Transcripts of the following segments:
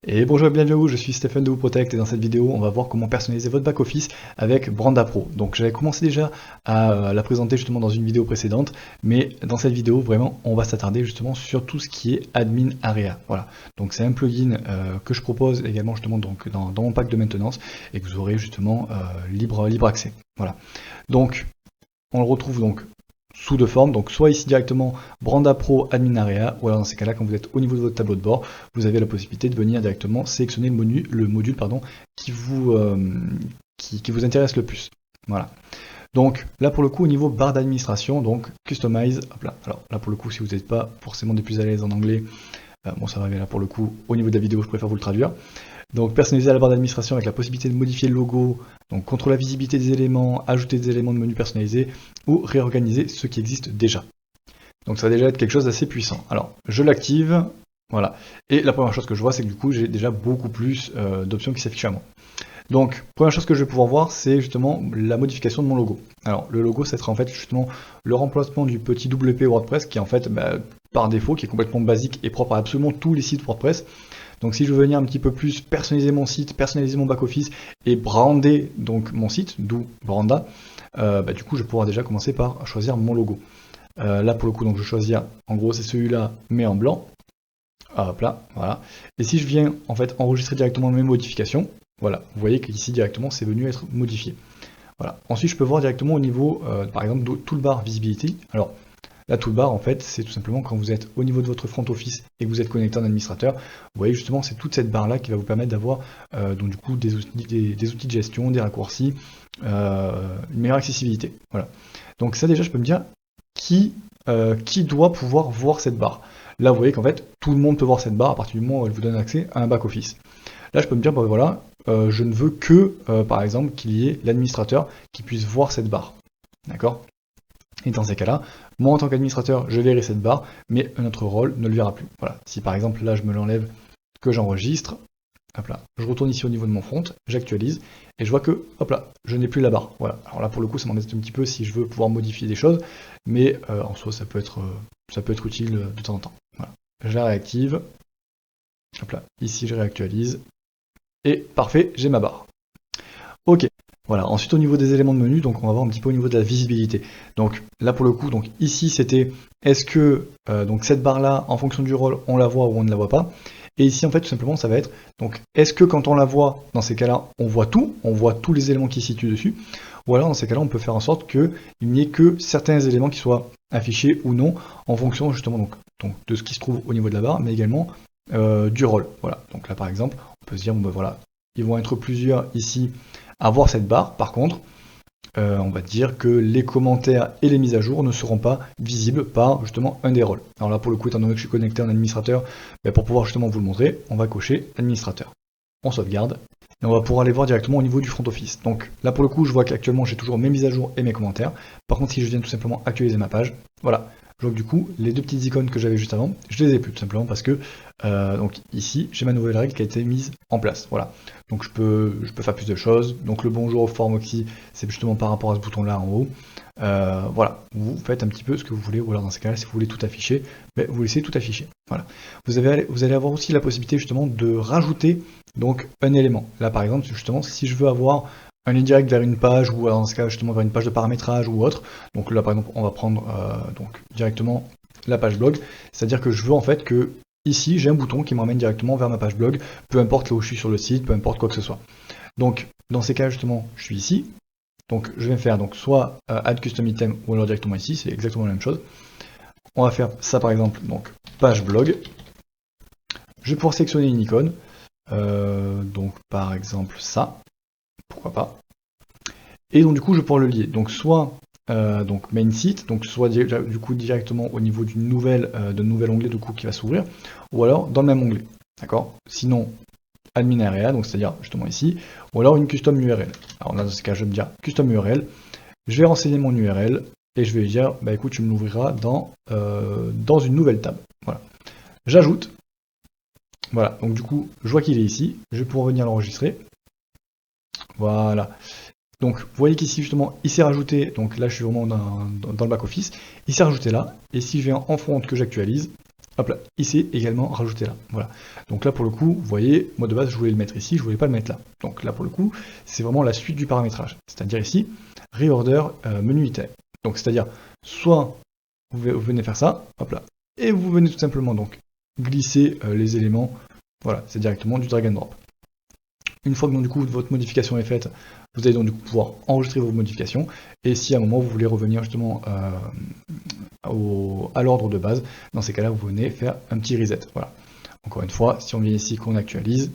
Et bonjour et bienvenue à vous, je suis Stéphane de WooProtect et dans cette vidéo on va voir comment personnaliser votre back-office avec Branda Pro. Donc j'avais commencé déjà à la présenter justement dans une vidéo précédente, mais dans cette vidéo vraiment on va s'attarder justement sur tout ce qui est Admin Area. Voilà, donc c'est un plugin que je propose également justement donc, dans mon pack de maintenance et que vous aurez justement libre accès. Voilà, donc on le retrouve donc sous deux formes, donc soit ici directement Branda Pro Admin Area, ou alors dans ces cas-là, quand vous êtes au niveau de votre tableau de bord, vous avez la possibilité de venir directement sélectionner le module qui vous intéresse le plus. Voilà. Donc là pour le coup au niveau barre d'administration, donc Customize, hop là. Alors là pour le coup si vous n'êtes pas forcément des plus à l'aise en anglais, bon ça va, mais là pour le coup au niveau de la vidéo je préfère vous le traduire. Donc personnaliser la barre d'administration avec la possibilité de modifier le logo, donc contrôler la visibilité des éléments, ajouter des éléments de menu personnalisés ou réorganiser ceux qui existent déjà. Donc ça va déjà être quelque chose d'assez puissant. Alors je l'active, voilà. Et la première chose que je vois c'est que du coup j'ai déjà beaucoup plus d'options qui s'affichent à moi. Donc première chose que je vais pouvoir voir c'est justement la modification de mon logo. Alors le logo ça sera en fait justement le remplacement du petit WP WordPress qui est en fait par défaut, qui est complètement basique et propre à absolument tous les sites WordPress. Donc si je veux venir un petit peu plus personnaliser mon site, personnaliser mon back-office et brander donc mon site, d'où Branda, du coup je vais pouvoir déjà commencer par choisir mon logo. Là pour le coup donc je vais choisir, en gros c'est celui-là mais en blanc. Hop là, voilà. Et si je viens en fait enregistrer directement mes modifications, voilà, vous voyez qu'ici directement c'est venu être modifié. Voilà. Ensuite je peux voir directement au niveau par exemple de toolbar visibility. Alors la toolbar, en fait, c'est tout simplement quand vous êtes au niveau de votre front office et que vous êtes connecté en administrateur, vous voyez justement, c'est toute cette barre-là qui va vous permettre d'avoir donc du coup des outils de gestion, des raccourcis, une meilleure accessibilité. Voilà. Donc ça déjà, je peux me dire qui doit pouvoir voir cette barre. Là, vous voyez qu'en fait, tout le monde peut voir cette barre à partir du moment où elle vous donne accès à un back-office. Là, je peux me dire, voilà, je ne veux que, par exemple, qu'il y ait l'administrateur qui puisse voir cette barre. D'accord ? Et dans ces cas-là, moi en tant qu'administrateur, je verrai cette barre, mais un autre rôle ne le verra plus. Voilà. Si par exemple là je me l'enlève, que j'enregistre, hop là, je retourne ici au niveau de mon front, j'actualise, et je vois que, hop là, je n'ai plus la barre. Voilà. Alors là pour le coup, ça m'embête un petit peu si je veux pouvoir modifier des choses, mais en soi ça peut être utile de temps en temps. Voilà. Je la réactive, hop là, ici je réactualise, et parfait, j'ai ma barre. Ok. Voilà, ensuite au niveau des éléments de menu, donc on va voir un petit peu au niveau de la visibilité. Donc là pour le coup, donc ici c'était est-ce que donc cette barre là, en fonction du rôle, on la voit ou on ne la voit pas. Et ici en fait tout simplement ça va être donc est-ce que quand on la voit, dans ces cas-là, on voit tous les éléments qui se situent dessus, ou alors dans ces cas-là on peut faire en sorte qu'il n'y ait que certains éléments qui soient affichés ou non, en fonction justement donc de ce qui se trouve au niveau de la barre, mais également du rôle. Voilà, donc là par exemple, on peut se dire bon ben voilà, ils vont être plusieurs ici à voir cette barre. Par contre, on va dire que les commentaires et les mises à jour ne seront pas visibles par justement un des rôles. Alors là pour le coup, étant donné que je suis connecté en administrateur, pour pouvoir justement vous le montrer, on va cocher administrateur. On sauvegarde et on va pouvoir aller voir directement au niveau du front office. Donc là pour le coup, je vois qu'actuellement j'ai toujours mes mises à jour et mes commentaires. Par contre, si je viens tout simplement actualiser ma page, voilà, je vois que du coup, les deux petites icônes que j'avais juste avant, je les ai plus tout simplement parce que donc ici, j'ai ma nouvelle règle qui a été mise en place. Voilà. Donc je peux faire plus de choses. Donc le bonjour au Formoxy, c'est justement par rapport à ce bouton-là en haut. Voilà, vous faites un petit peu ce que vous voulez, ou alors dans ces cas-là, si vous voulez tout afficher, vous laissez tout afficher. Voilà. Vous allez avoir aussi la possibilité justement de rajouter donc un élément. Là par exemple, justement, si je veux avoir un lien direct vers une page, ou dans ce cas justement vers une page de paramétrage ou autre, donc là par exemple on va prendre donc directement la page blog, c'est-à-dire que je veux en fait que ici j'ai un bouton qui m'emmène directement vers ma page blog, peu importe là où je suis sur le site, peu importe quoi que ce soit. Donc dans ces cas justement je suis ici, donc je vais faire donc soit add custom item ou alors directement ici, c'est exactement la même chose. On va faire ça par exemple, donc page blog, je vais pouvoir sélectionner une icône, donc par exemple ça, pourquoi pas. Et donc du coup je vais pouvoir le lier. Donc soit donc main site, donc soit du coup directement au niveau d'un nouvel onglet du coup qui va s'ouvrir, ou alors dans le même onglet. D'accord. Sinon admin area, donc c'est-à-dire justement ici, ou alors une custom URL. Alors là dans ce cas je vais me dire custom URL, je vais renseigner mon URL et je vais lui dire bah écoute tu me l'ouvriras dans une nouvelle table. Voilà. J'ajoute. Voilà, donc du coup je vois qu'il est ici, je vais pouvoir venir l'enregistrer. Voilà. Donc vous voyez qu'ici justement il s'est rajouté, donc là je suis vraiment dans le back office, il s'est rajouté là, et si je viens en front que j'actualise, hop là, il s'est également rajouté là. Voilà. Donc là pour le coup, vous voyez, moi de base je voulais le mettre ici, je voulais pas le mettre là. Donc là pour le coup, c'est vraiment la suite du paramétrage. C'est-à-dire ici, reorder menu item. Donc c'est-à-dire, soit vous venez faire ça, hop là, et vous venez tout simplement donc glisser les éléments, voilà, c'est directement du drag and drop. Une fois que donc, du coup votre modification est faite, vous allez donc du coup pouvoir enregistrer vos modifications, et si à un moment vous voulez revenir justement à l'ordre de base, dans ces cas-là vous venez faire un petit reset. Voilà. Encore une fois, si on vient ici qu'on actualise,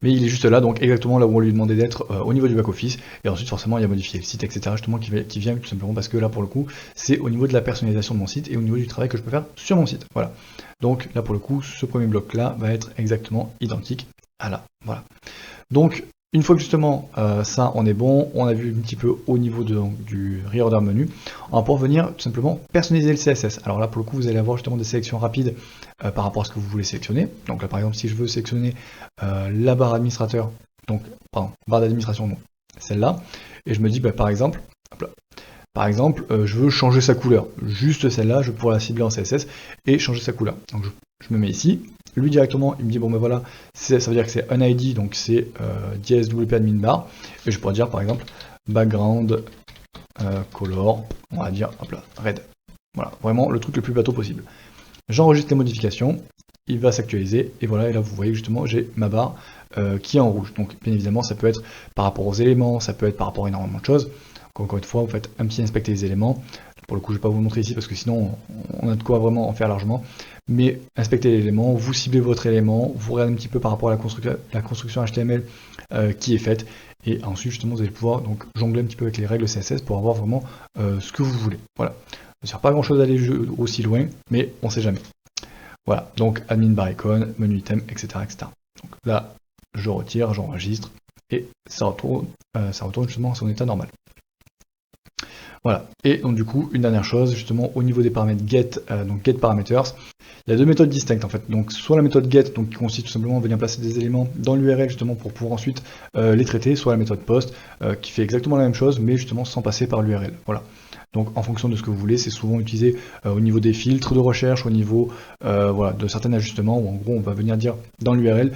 mais il est juste là, donc exactement là où on lui demandait d'être au niveau du back-office, et ensuite forcément il y a modifié le site, etc. justement qui vient tout simplement parce que là pour le coup, c'est au niveau de la personnalisation de mon site et au niveau du travail que je peux faire sur mon site. Voilà. Donc là pour le coup, ce premier bloc là va être exactement identique à là. Voilà. Donc une fois que justement ça on est bon, on a vu un petit peu au niveau du reorder menu, on va pouvoir venir tout simplement personnaliser le CSS. Alors là pour le coup vous allez avoir justement des sélections rapides par rapport à ce que vous voulez sélectionner. Donc là par exemple si je veux sélectionner la barre administrateur, donc pardon, barre d'administration, donc celle-là, et je me dis bah, par exemple, hop là, je veux changer sa couleur, juste celle-là, je pourrais la cibler en CSS et changer sa couleur. Donc je me mets ici, lui directement il me dit bon ben voilà, ça veut dire que c'est un ID, donc c'est dièse wp admin bar, et je pourrais dire par exemple background color, on va dire hop là, red. Voilà, vraiment le truc le plus bateau possible. J'enregistre les modifications, il va s'actualiser, et voilà, et là vous voyez justement j'ai ma barre qui est en rouge. Donc bien évidemment ça peut être par rapport aux éléments, ça peut être par rapport à énormément de choses. Donc, encore une fois, vous faites un petit inspecter les éléments. Pour le coup, je ne vais pas vous le montrer ici parce que sinon on a de quoi vraiment en faire largement. Mais inspectez l'élément, vous ciblez votre élément, vous regardez un petit peu par rapport à la construction HTML qui est faite. Et ensuite, justement, vous allez pouvoir donc jongler un petit peu avec les règles CSS pour avoir vraiment ce que vous voulez. Voilà. Ça ne sert pas grand chose d'aller aussi loin, mais on ne sait jamais. Voilà. Donc, admin bar icon, menu item, etc., etc. Donc là, je retire, j'enregistre et ça retourne justement à son état normal. Voilà, et donc du coup, une dernière chose, justement au niveau des paramètres get, donc get parameters, il y a deux méthodes distinctes en fait. Donc soit la méthode get, donc qui consiste tout simplement à venir placer des éléments dans l'URL justement pour pouvoir ensuite les traiter, soit la méthode post, qui fait exactement la même chose, mais justement sans passer par l'URL. Voilà. Donc en fonction de ce que vous voulez, c'est souvent utilisé au niveau des filtres de recherche, au niveau voilà, de certains ajustements, où en gros on va venir dire dans l'URL,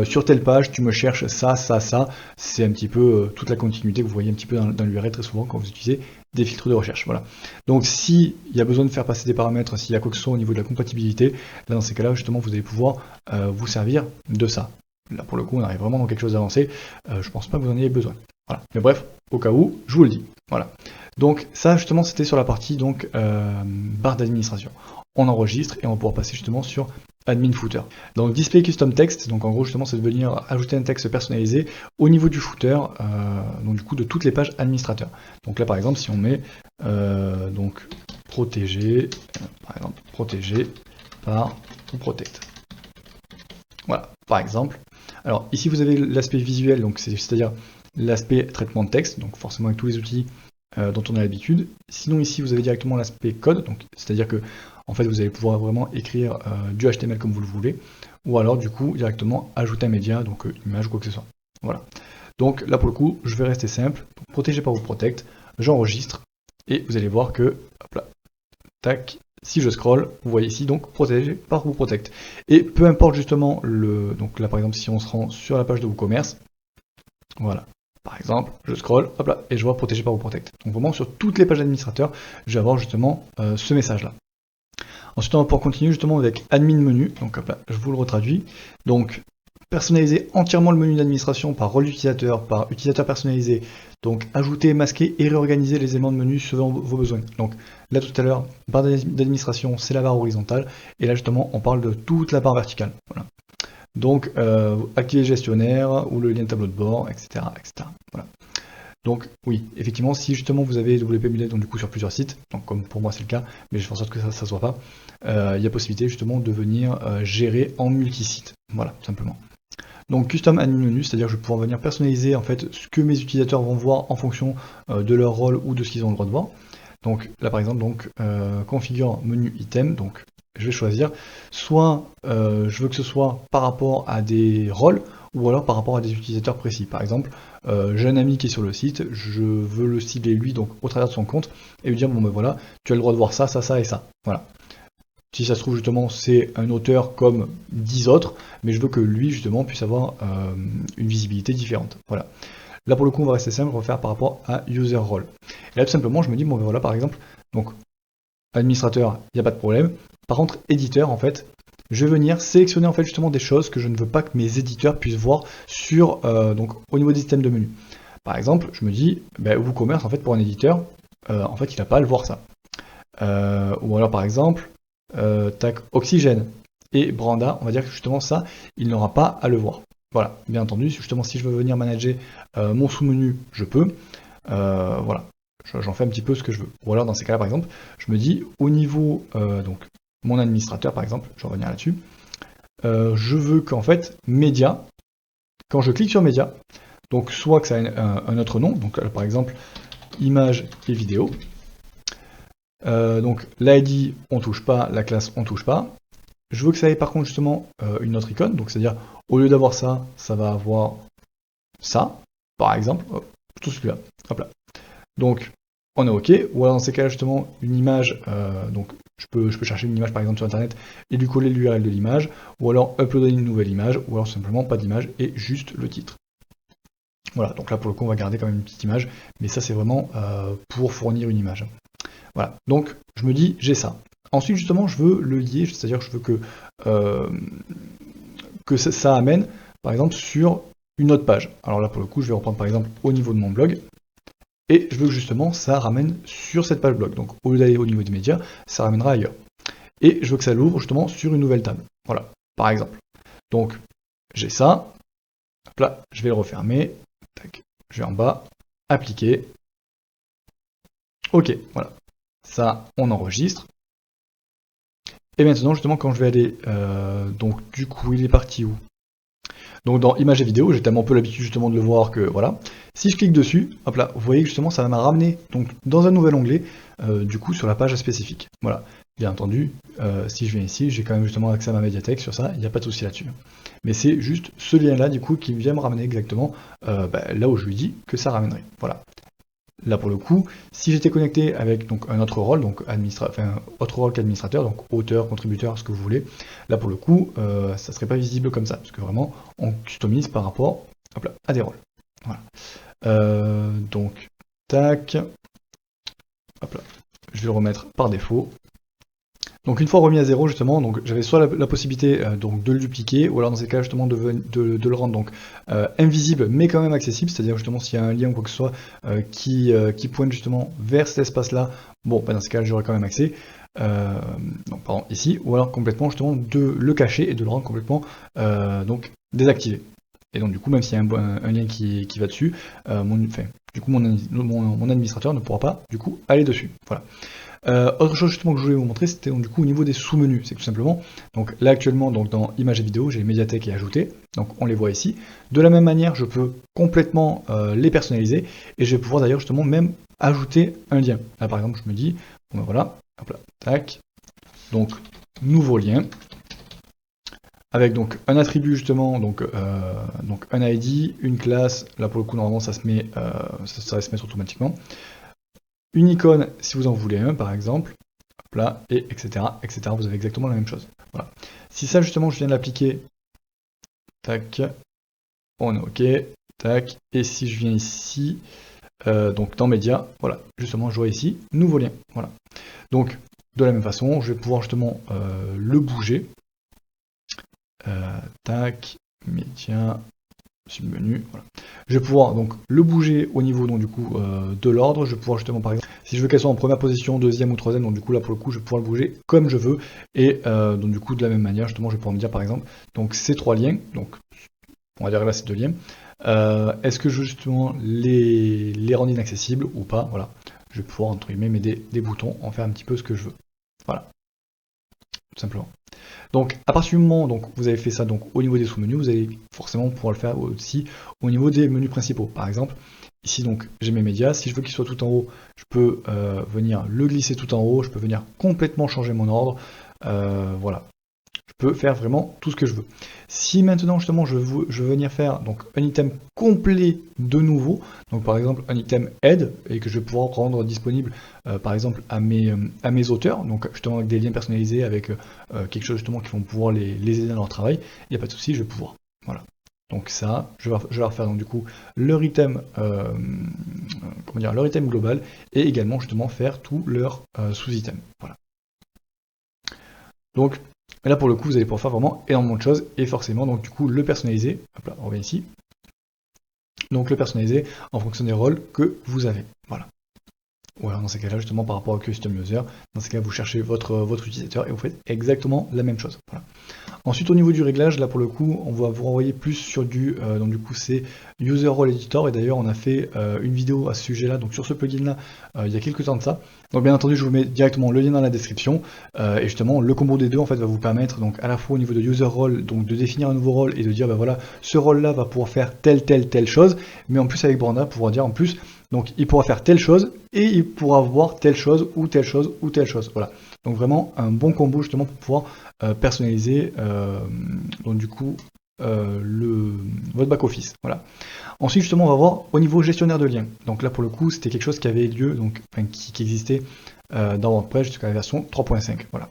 sur telle page tu me cherches ça, ça, ça, c'est un petit peu toute la continuité que vous voyez un petit peu dans l'URL très souvent quand vous utilisez des filtres de recherche. Voilà. Donc s'il y a besoin de faire passer des paramètres, s'il y a quoi que ce soit au niveau de la compatibilité, là dans ces cas-là justement vous allez pouvoir vous servir de ça. Là pour le coup on arrive vraiment dans quelque chose d'avancé, je pense pas que vous en ayez besoin. Voilà. Mais bref, au cas où, je vous le dis. Voilà. Donc ça justement c'était sur la partie donc barre d'administration. On enregistre et on va pouvoir passer justement sur admin footer. Donc display custom text, donc en gros justement c'est de venir ajouter un texte personnalisé au niveau du footer, donc du coup de toutes les pages administrateurs. Donc là par exemple si on met donc protégé, par exemple protégé par ou protect. Voilà, par exemple. Alors ici vous avez l'aspect visuel, donc c'est-à-dire l'aspect traitement de texte, donc forcément avec tous les outils dont on a l'habitude. Sinon ici vous avez directement l'aspect code, donc c'est-à-dire que en fait vous allez pouvoir vraiment écrire du HTML comme vous le voulez, ou alors du coup directement ajouter un média, donc image ou quoi que ce soit. Voilà. Donc là pour le coup je vais rester simple, donc, protégé par ou protect, j'enregistre et vous allez voir que hop là, tac, si je scroll, vous voyez ici donc protégé par ou protect. Et peu importe justement donc là par exemple si on se rend sur la page de WooCommerce, voilà. Par exemple, je scroll, hop là, et je vois protégé par WooProtect. Donc vraiment sur toutes les pages d'administrateurs, je vais avoir justement ce message-là. Ensuite, on va pouvoir continuer justement avec admin menu. Donc hop là, je vous le retraduis. Donc personnaliser entièrement le menu d'administration par rôle d'utilisateur, par utilisateur personnalisé. Donc ajouter, masquer et réorganiser les éléments de menu selon vos besoins. Donc là tout à l'heure, barre d'administration, c'est la barre horizontale. Et là justement, on parle de toute la barre verticale. Voilà. Donc, activer le gestionnaire ou le lien tableau de bord, etc. etc. Voilà. Donc, oui, effectivement, si justement vous avez WP Mullet donc du coup sur plusieurs sites, donc comme pour moi c'est le cas, mais je fais en sorte que ça ne soit pas, il y a possibilité justement de venir gérer en multi-site. Voilà, tout simplement. Donc, custom admin menu, c'est-à-dire que je vais pouvoir venir personnaliser en fait ce que mes utilisateurs vont voir en fonction de leur rôle ou de ce qu'ils ont le droit de voir. Donc là par exemple, donc, configure menu item, donc je vais choisir, soit je veux que ce soit par rapport à des rôles, ou alors par rapport à des utilisateurs précis. Par exemple, j'ai un ami qui est sur le site, je veux le cibler lui, donc au travers de son compte, et lui dire, bon ben voilà, tu as le droit de voir ça, ça, ça et ça. Voilà. Si ça se trouve justement c'est un auteur comme 10 autres, mais je veux que lui justement puisse avoir une visibilité différente. Voilà. Là pour le coup on va rester simple, on va faire par rapport à user role. Et là tout simplement je me dis bon ben voilà par exemple, donc administrateur, il n'y a pas de problème. Par contre éditeur en fait, je vais venir sélectionner en fait justement des choses que je ne veux pas que mes éditeurs puissent voir sur donc au niveau des systèmes de menu. Par exemple, je me dis ben, WooCommerce en fait pour un éditeur, en fait il n'a pas à le voir ça. Ou alors par exemple tac, Oxygène et Branda, on va dire que justement ça, il n'aura pas à le voir. Voilà, bien entendu, justement si je veux venir manager mon sous-menu, je peux. Voilà, j'en fais un petit peu ce que je veux. Ou alors dans ces cas-là, par exemple, je me dis au niveau, donc mon administrateur par exemple, je vais revenir là-dessus, je veux qu'en fait, média, quand je clique sur média, donc soit que ça ait un autre nom, donc par exemple, images et vidéos, donc l'ID on touche pas, la classe on touche pas. Je veux que ça ait par contre justement une autre icône, donc c'est-à-dire au lieu d'avoir ça, ça va avoir ça, par exemple, hop, tout celui-là, hop là. Donc on est OK, ou alors dans ces cas-là justement une image, donc je peux chercher une image par exemple sur internet et lui coller l'URL de l'image, ou alors uploader une nouvelle image, ou alors simplement pas d'image et juste le titre. Voilà, donc là pour le coup on va garder quand même une petite image, mais ça c'est vraiment pour fournir une image. Voilà, donc je me dis j'ai ça. Ensuite justement je veux le lier, c'est-à-dire que je veux que ça amène par exemple sur une autre page. Alors là pour le coup je vais reprendre par exemple au niveau de mon blog, et je veux que justement ça ramène sur cette page blog. Donc au lieu d'aller au niveau des médias, ça ramènera ailleurs. Et je veux que ça l'ouvre justement sur une nouvelle table. Voilà, par exemple. Donc j'ai ça, hop là, je vais le refermer, tac, je vais en bas, appliquer. Ok, voilà. Ça, on enregistre. Et maintenant, justement, quand je vais aller... donc, du coup, il est parti où? Donc, dans images et vidéos, j'ai tellement peu l'habitude, justement, de le voir que, voilà. Si je clique dessus, hop là, vous voyez que, justement, ça va me ramener donc, dans un nouvel onglet, du coup, sur la page spécifique. Voilà. Bien entendu, si je viens ici, j'ai quand même, justement, accès à ma médiathèque sur ça, il n'y a pas de souci là-dessus. Mais c'est juste ce lien-là, du coup, qui vient me ramener exactement là où je lui dis que ça ramènerait. Voilà. Là pour le coup, si j'étais connecté avec donc, un autre rôle, donc autre rôle qu'administrateur, donc auteur, contributeur, ce que vous voulez, là pour le coup, ça ne serait pas visible comme ça, parce que vraiment, on customise par rapport hop là, à des rôles. Voilà. Donc, tac, hop là, je vais le remettre par défaut. Donc une fois remis à 0 justement, donc j'avais soit la possibilité donc de le dupliquer, ou alors dans ces cas justement de le rendre donc invisible mais quand même accessible, c'est-à-dire justement s'il y a un lien ou quoi que ce soit qui pointe justement vers cet espace-là, bon dans ces cas j'aurai quand même accès, donc pardon ici, ou alors complètement justement de le cacher et de le rendre complètement donc désactivé. Et donc du coup même s'il y a un lien qui va dessus, mon administrateur ne pourra pas du coup aller dessus. Voilà. Autre chose justement que je voulais vous montrer, c'était du coup au niveau des sous-menus. C'est tout simplement, donc là actuellement donc dans images et vidéos, j'ai les médiathèques et ajouter, donc on les voit ici. De la même manière, je peux complètement les personnaliser, et je vais pouvoir d'ailleurs justement même ajouter un lien. Là par exemple, je me dis, bon ben voilà, hop là, tac, donc nouveau lien, avec donc un attribut justement, donc un ID, une classe, là pour le coup normalement ça se met, ça va se mettre automatiquement. Une icône si vous en voulez un par exemple, hop là, et etc., etc. Vous avez exactement la même chose. Voilà. Si ça justement je viens de l'appliquer, tac, on est OK, tac, et si je viens ici, donc dans médias, voilà, justement je vois ici, nouveau lien. Voilà. Donc de la même façon, je vais pouvoir justement le bouger. Tac, médias, submenu, voilà. Je vais pouvoir donc le bouger au niveau donc, du coup de l'ordre. Je vais pouvoir justement par exemple, si je veux qu'elle soit en première position, deuxième ou troisième, donc du coup là pour le coup je vais pouvoir le bouger comme je veux. Et donc du coup de la même manière justement je vais pouvoir me dire par exemple, donc ces trois liens, donc on va dire là ces deux liens, est-ce que je veux justement les rendre inaccessibles ou pas? Voilà. Je vais pouvoir entre guillemets mettre des boutons, en faire un petit peu ce que je veux. Voilà. Tout simplement. Donc à partir du moment où vous avez fait ça donc, au niveau des sous-menus, vous allez forcément pouvoir le faire aussi au niveau des menus principaux. Par exemple, ici donc j'ai mes médias, si je veux qu'il soit tout en haut, je peux venir le glisser tout en haut, je peux venir complètement changer mon ordre, voilà. peux faire vraiment tout ce que je veux. Si maintenant justement je veux venir faire donc un item complet de nouveau, donc par exemple un item aide et que je vais pouvoir rendre disponible par exemple à mes auteurs, donc justement avec des liens personnalisés, avec quelque chose justement qui vont pouvoir les aider dans leur travail, il n'y a pas de souci, je vais pouvoir. Voilà. Donc ça, je vais leur faire donc du coup leur item, leur item global et également justement faire tous leurs sous-items. Voilà. Donc là pour le coup vous allez pouvoir faire vraiment énormément de choses et forcément donc du coup le personnaliser. Hop là, on revient ici. Donc le personnaliser en fonction des rôles que vous avez. Voilà. Ou alors dans ces cas-là justement par rapport au custom user, dans ces cas vous cherchez votre utilisateur et vous faites exactement la même chose. Voilà. Ensuite au niveau du réglage, là pour le coup, on va vous renvoyer plus sur du, donc du coup c'est User Role Editor, et d'ailleurs on a fait une vidéo à ce sujet-là, donc sur ce plugin-là, il y a quelques temps de ça. Donc bien entendu je vous mets directement le lien dans la description, et justement le combo des deux en fait va vous permettre donc à la fois au niveau de User Role, donc de définir un nouveau rôle et de dire bah voilà, ce rôle-là va pouvoir faire telle chose, mais en plus avec Branda pouvoir dire en plus, donc il pourra faire telle chose, et il pourra voir telle chose, ou telle chose, ou telle chose, voilà. Donc vraiment un bon combo justement pour pouvoir personnaliser donc du coup votre back-office. Voilà. Ensuite justement on va voir au niveau gestionnaire de liens. Donc là pour le coup c'était quelque chose qui avait lieu, donc qui existait dans WordPress jusqu'à la version 3.5. Voilà.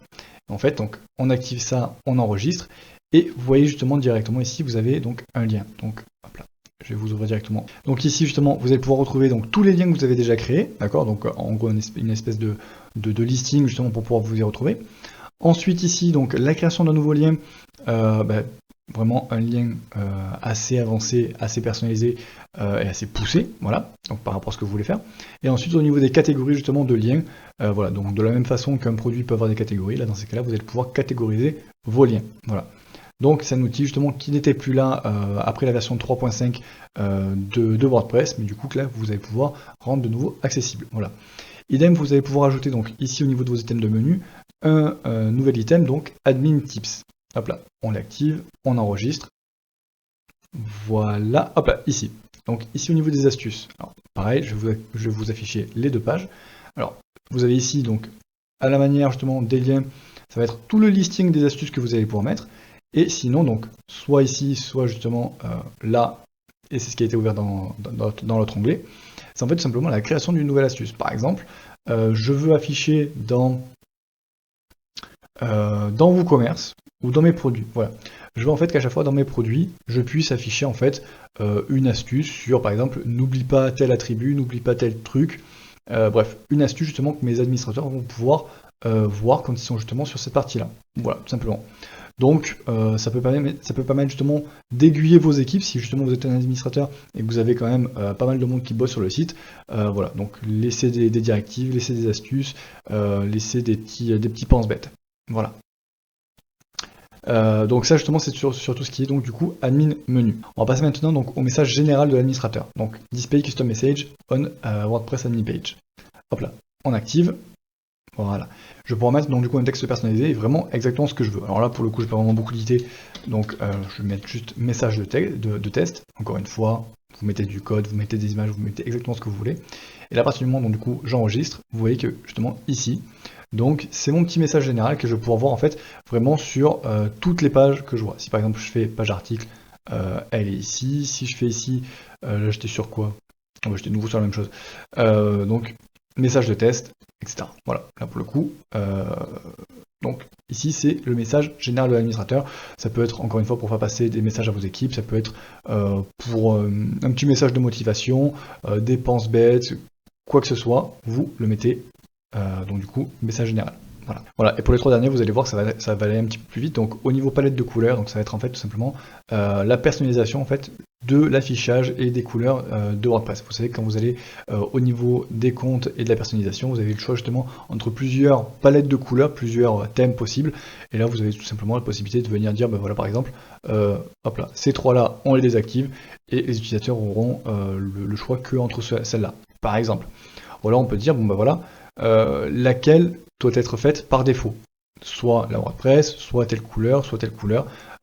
En fait donc on active ça, on enregistre, et vous voyez justement directement ici vous avez donc un lien. Donc hop là. Je vais vous ouvrir directement. Donc ici justement, vous allez pouvoir retrouver donc tous les liens que vous avez déjà créés, d'accord. Donc en gros une espèce de listing justement pour pouvoir vous y retrouver. Ensuite ici donc la création d'un nouveau lien, vraiment un lien assez avancé, assez personnalisé et assez poussé, voilà. Donc par rapport à ce que vous voulez faire. Et ensuite au niveau des catégories justement de liens, voilà. Donc de la même façon qu'un produit peut avoir des catégories, là dans ces cas-là vous allez pouvoir catégoriser vos liens, voilà. Donc c'est un outil justement qui n'était plus là après la version 3.5 de WordPress, mais du coup que là vous allez pouvoir rendre de nouveau accessible. Voilà. Idem, vous allez pouvoir ajouter donc ici au niveau de vos items de menu un nouvel item, donc admin tips. Hop là, on l'active, on enregistre. Voilà, hop là, ici. Donc ici au niveau des astuces. Alors pareil, je vais vous afficher les deux pages. Alors vous avez ici donc à la manière justement des liens, ça va être tout le listing des astuces que vous allez pouvoir mettre. Et sinon, donc, soit ici, soit justement là, et c'est ce qui a été ouvert dans l'autre onglet, c'est en fait tout simplement la création d'une nouvelle astuce. Par exemple, je veux afficher dans WooCommerce ou dans mes produits. Voilà. Je veux en fait qu'à chaque fois dans mes produits, je puisse afficher en fait une astuce sur, par exemple, n'oublie pas tel attribut, n'oublie pas tel truc. Bref, une astuce justement que mes administrateurs vont pouvoir voir quand ils sont justement sur cette partie-là. Voilà, tout simplement. Donc ça peut permettre justement d'aiguiller vos équipes si justement vous êtes un administrateur et que vous avez quand même pas mal de monde qui bosse sur le site. Voilà, donc laissez des directives, laissez des astuces, laissez des petits pense-bêtes. Voilà. Donc ça justement c'est sur tout ce qui est donc du coup admin menu. On va passer maintenant donc au message général de l'administrateur. Donc display custom message on WordPress admin page. Hop là, on active. Voilà. Je vais pouvoir mettre donc du coup un texte personnalisé et vraiment exactement ce que je veux. Alors là pour le coup j'ai pas vraiment beaucoup d'idées, donc je vais mettre juste message de test. Encore une fois, vous mettez du code, vous mettez des images, vous mettez exactement ce que vous voulez. Et là à partir du moment où du coup j'enregistre, vous voyez que justement ici, donc c'est mon petit message général que je vais pouvoir voir en fait vraiment sur toutes les pages que je vois. Si par exemple je fais page article, elle est ici. Si je fais ici, là j'étais sur quoi? J'étais de nouveau sur la même chose. Donc message de test, etc. Voilà, là pour le coup, donc ici c'est le message général de l'administrateur. Ça peut être encore une fois pour faire passer des messages à vos équipes, ça peut être pour un petit message de motivation, des pense-bêtes, quoi que ce soit, vous le mettez, donc du coup, message général. Voilà. Et pour les trois derniers, vous allez voir que ça va aller un petit peu plus vite. Donc au niveau palette de couleurs, donc ça va être en fait tout simplement la personnalisation en fait de l'affichage et des couleurs de WordPress. Vous savez que quand vous allez au niveau des comptes et de la personnalisation, vous avez le choix justement entre plusieurs palettes de couleurs, plusieurs thèmes possibles. Et là, vous avez tout simplement la possibilité de venir dire, ben voilà par exemple, hop là, ces trois-là, on les désactive et les utilisateurs auront le choix que entre celles-là. Par exemple. Voilà, on peut dire, bon ben voilà, laquelle doit être faite par défaut. Soit la WordPress, soit telle couleur,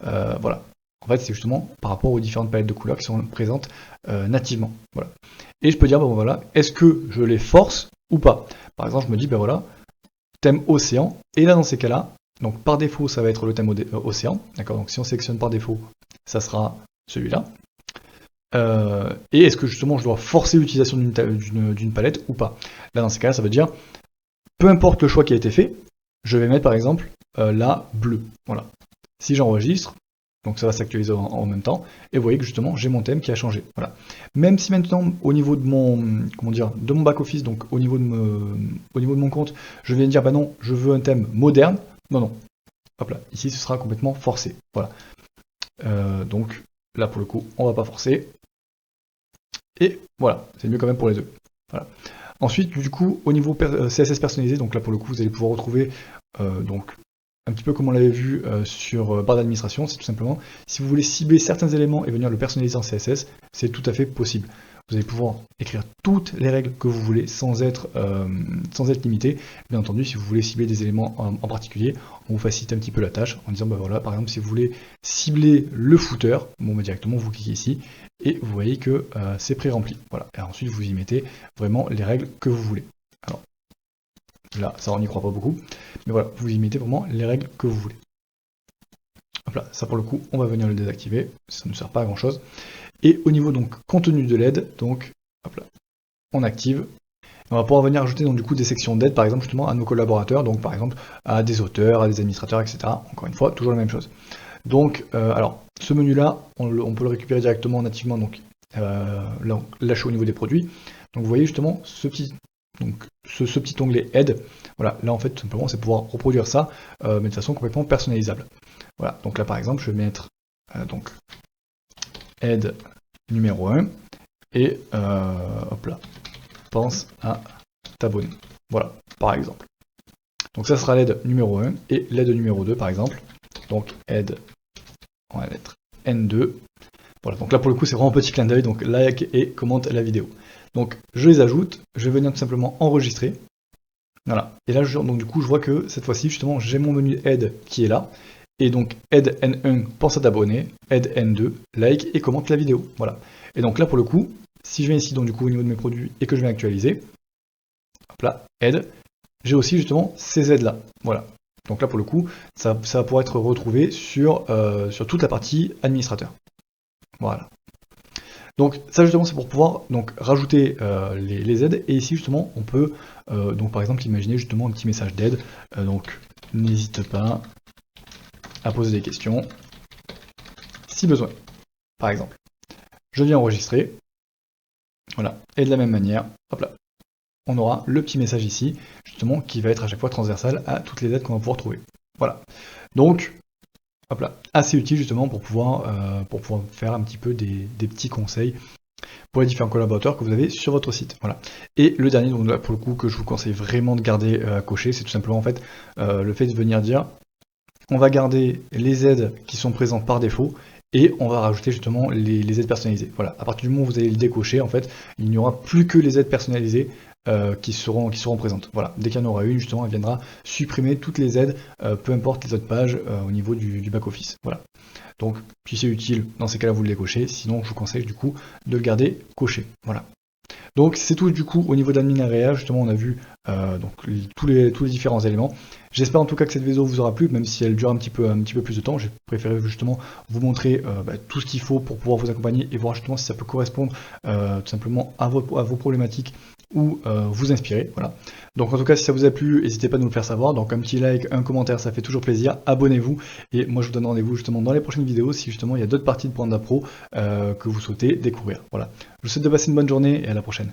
voilà. En fait, c'est justement par rapport aux différentes palettes de couleurs qui sont présentes nativement. Voilà. Et je peux dire, bon voilà, est-ce que je les force ou pas? Par exemple, je me dis, ben voilà, thème océan, et là dans ces cas-là, Donc par défaut, ça va être le thème océan, d'accord? Donc si on sélectionne par défaut, ça sera celui-là. Et est-ce que justement je dois forcer l'utilisation d'une palette ou pas? Là dans ces cas-là, ça veut dire, peu importe le choix qui a été fait, je vais mettre par exemple la bleue. Voilà. Si j'enregistre, donc ça va s'actualiser en même temps, et vous voyez que justement j'ai mon thème qui a changé. Voilà. Même si maintenant au niveau de mon, comment dire, de mon back office, donc au niveau de mon compte, je vais dire bah non, je veux un thème moderne. Non, non. Hop là, ici ce sera complètement forcé. Voilà. Donc là pour le coup, on va pas forcer. Et voilà, c'est mieux quand même pour les deux. Voilà. Ensuite, du coup, au niveau CSS personnalisé, donc là pour le coup, vous allez pouvoir retrouver donc un petit peu comme on l'avait vu sur barre d'administration, c'est tout simplement, si vous voulez cibler certains éléments et venir le personnaliser en CSS, c'est tout à fait possible. Vous allez pouvoir écrire toutes les règles que vous voulez sans être limité. Bien entendu, si vous voulez cibler des éléments en particulier, on vous facilite un petit peu la tâche en disant, bah voilà, par exemple, si vous voulez cibler le footer, bon, bah, directement, vous cliquez ici et vous voyez que c'est pré-rempli. Voilà. Et ensuite, vous y mettez vraiment les règles que vous voulez. Alors, là, ça on n'y croit pas beaucoup, mais voilà, vous y mettez vraiment les règles que vous voulez. Hop là, ça pour le coup, on va venir le désactiver, ça ne sert pas à grand chose. Et au niveau donc contenu de l'aide, donc hop là, on active. On va pouvoir venir ajouter donc du coup des sections d'aide, par exemple justement à nos collaborateurs, donc par exemple à des auteurs, à des administrateurs, etc. Encore une fois, toujours la même chose. Donc, alors, ce menu-là, on peut le récupérer directement nativement, donc lâché au niveau des produits. Donc vous voyez justement ce petit onglet aide. Voilà, là en fait tout simplement c'est pouvoir reproduire ça, mais de façon complètement personnalisable. Voilà, donc là par exemple je vais mettre donc aide numéro 1 et hop là, pense à t'abonner. Voilà, par exemple. Donc ça sera l'aide numéro 1 et l'aide numéro 2 par exemple. Donc aide, on va mettre N2. Voilà, donc là pour le coup c'est vraiment un petit clin d'œil, donc like et commente la vidéo. Donc je les ajoute, je vais venir tout simplement enregistrer. Voilà, et là donc du coup je vois que cette fois-ci justement j'ai mon menu aide qui est là. Et donc aide N1, pense à t'abonner, aide N2, like et commente la vidéo. Voilà. Et donc là pour le coup, si je viens ici donc du coup au niveau de mes produits et que je vais actualiser, hop là, aide, j'ai aussi justement ces aides là. Voilà. Donc là pour le coup, ça va pouvoir être retrouvé sur toute la partie administrateur. Voilà. Donc ça justement c'est pour pouvoir donc rajouter les aides, et ici justement on peut donc par exemple imaginer justement un petit message d'aide, donc n'hésite pas à poser des questions si besoin, par exemple. Je viens enregistrer, voilà, et de la même manière, hop là, on aura le petit message ici, justement, qui va être à chaque fois transversal à toutes les aides qu'on va pouvoir trouver. Voilà. Donc, hop là, assez utile justement pour pouvoir faire un petit peu des petits conseils pour les différents collaborateurs que vous avez sur votre site. Voilà. Et le dernier, donc là, pour le coup, que je vous conseille vraiment de garder à cocher, c'est tout simplement en fait le fait de venir dire on va garder les aides qui sont présentes par défaut et on va rajouter justement les aides personnalisées. Voilà, à partir du moment où vous allez le décocher, en fait, il n'y aura plus que les aides personnalisées qui seront présentes. Voilà, dès qu'il y en aura une, justement, elle viendra supprimer toutes les aides, peu importe les autres pages au niveau du back-office. Voilà. Donc, si c'est utile, dans ces cas-là, vous le décochez. Sinon, je vous conseille du coup de le garder coché. Voilà. Donc c'est tout du coup au niveau d'admin area, justement on a vu donc, tous les différents éléments. J'espère en tout cas que cette vidéo vous aura plu, même si elle dure un petit peu plus de temps. J'ai préféré justement vous montrer tout ce qu'il faut pour pouvoir vous accompagner et voir justement si ça peut correspondre tout simplement à vos problématiques ou vous inspirer. Voilà. Donc en tout cas si ça vous a plu, n'hésitez pas à nous le faire savoir. Donc un petit like, un commentaire, ça fait toujours plaisir. Abonnez-vous et moi je vous donne rendez-vous justement dans les prochaines vidéos si justement il y a d'autres parties de Branda Pro que vous souhaitez découvrir. Voilà. Je vous souhaite de passer une bonne journée et à la prochaine.